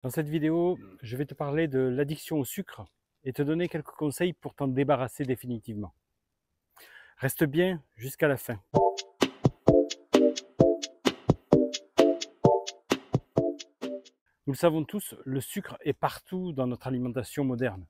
Dans cette vidéo, je vais te parler de l'addiction au sucre et te donner quelques conseils pour t'en débarrasser définitivement. Reste bien jusqu'à la fin. Nous le savons tous, le sucre est partout dans notre alimentation moderne.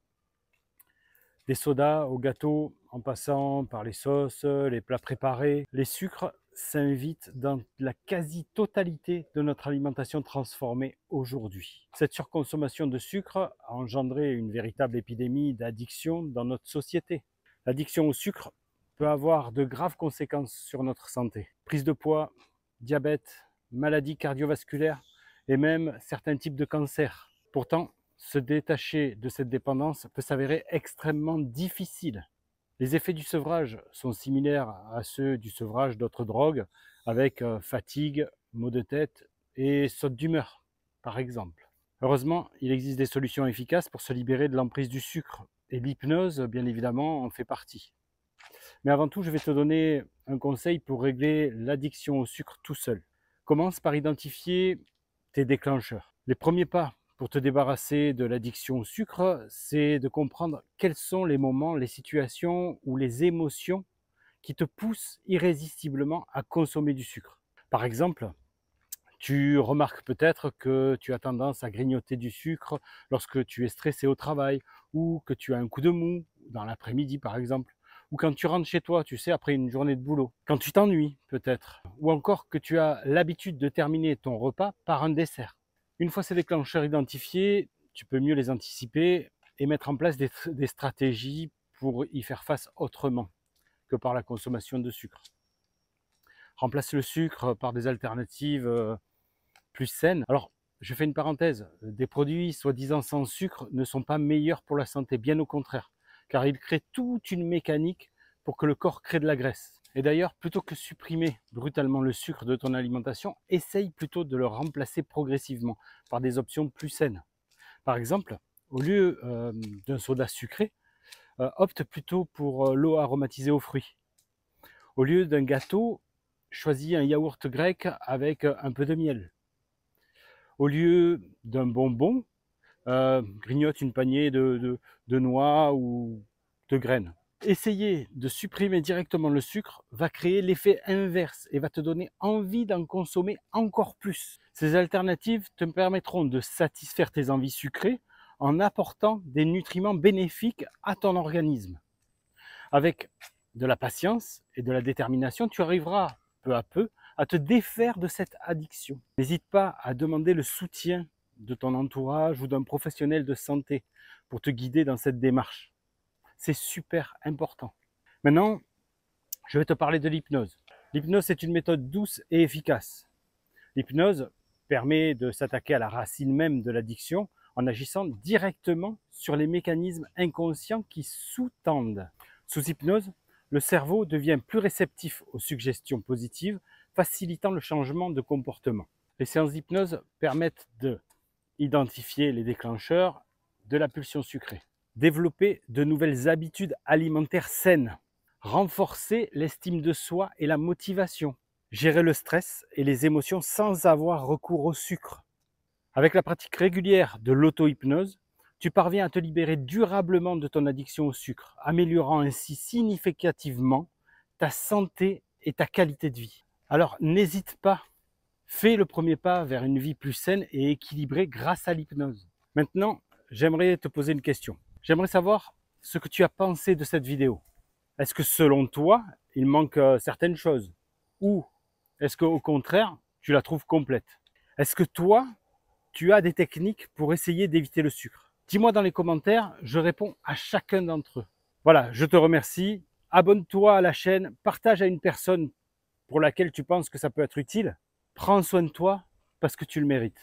Des sodas aux gâteaux, en passant par les sauces, les plats préparés, les sucres s'invitent dans la quasi-totalité de notre alimentation transformée aujourd'hui. Cette surconsommation de sucre a engendré une véritable épidémie d'addiction dans notre société. L'addiction au sucre peut avoir de graves conséquences sur notre santé. Prise de poids, diabète, maladies cardiovasculaires et même certains types de cancers. Pourtant, se détacher de cette dépendance peut s'avérer extrêmement difficile. Les effets du sevrage sont similaires à ceux du sevrage d'autres drogues, avec fatigue, maux de tête et saute d'humeur, par exemple. Heureusement, il existe des solutions efficaces pour se libérer de l'emprise du sucre, et l'hypnose, bien évidemment, en fait partie. Mais avant tout, je vais te donner un conseil pour régler l'addiction au sucre tout seul. Commence par identifier tes déclencheurs. Les premiers pas pour te débarrasser de l'addiction au sucre, c'est de comprendre quels sont les moments, les situations ou les émotions qui te poussent irrésistiblement à consommer du sucre. Par exemple, tu remarques peut-être que tu as tendance à grignoter du sucre lorsque tu es stressé au travail ou que tu as un coup de mou dans l'après-midi par exemple, ou quand tu rentres chez toi, tu sais, après une journée de boulot, quand tu t'ennuies peut-être, ou encore que tu as l'habitude de terminer ton repas par un dessert. Une fois ces déclencheurs identifiés, tu peux mieux les anticiper et mettre en place des stratégies pour y faire face autrement que par la consommation de sucre. Remplace le sucre par des alternatives plus saines. Alors, je fais une parenthèse, des produits soi-disant sans sucre ne sont pas meilleurs pour la santé, bien au contraire, car ils créent toute une mécanique pour que le corps crée de la graisse. Et d'ailleurs, plutôt que supprimer brutalement le sucre de ton alimentation, essaye plutôt de le remplacer progressivement par des options plus saines. Par exemple, au lieu d'un soda sucré, opte plutôt pour l'eau aromatisée aux fruits. Au lieu d'un gâteau, choisis un yaourt grec avec un peu de miel. Au lieu d'un bonbon, grignote une poignée de noix ou de graines. Essayer de supprimer directement le sucre va créer l'effet inverse et va te donner envie d'en consommer encore plus. Ces alternatives te permettront de satisfaire tes envies sucrées en apportant des nutriments bénéfiques à ton organisme. Avec de la patience et de la détermination, tu arriveras peu à peu à te défaire de cette addiction. N'hésite pas à demander le soutien de ton entourage ou d'un professionnel de santé pour te guider dans cette démarche. C'est super important. Maintenant, je vais te parler de l'hypnose. L'hypnose, c'est une méthode douce et efficace. L'hypnose permet de s'attaquer à la racine même de l'addiction en agissant directement sur les mécanismes inconscients qui sous-tendent. Sous hypnose, le cerveau devient plus réceptif aux suggestions positives, facilitant le changement de comportement. Les séances d'hypnose permettent de identifier les déclencheurs de la pulsion sucrée, développer de nouvelles habitudes alimentaires saines, renforcer l'estime de soi et la motivation, gérer le stress et les émotions sans avoir recours au sucre. Avec la pratique régulière de l'auto-hypnose, tu parviens à te libérer durablement de ton addiction au sucre, améliorant ainsi significativement ta santé et ta qualité de vie. Alors n'hésite pas, fais le premier pas vers une vie plus saine et équilibrée grâce à l'hypnose. Maintenant, j'aimerais te poser une question. J'aimerais savoir ce que tu as pensé de cette vidéo. Est-ce que selon toi, il manque certaines choses? Ou est-ce qu'au contraire, tu la trouves complète? Est-ce que toi, tu as des techniques pour essayer d'éviter le sucre? Dis-moi dans les commentaires, je réponds à chacun d'entre eux. Voilà, je te remercie. Abonne-toi à la chaîne, partage à une personne pour laquelle tu penses que ça peut être utile. Prends soin de toi parce que tu le mérites.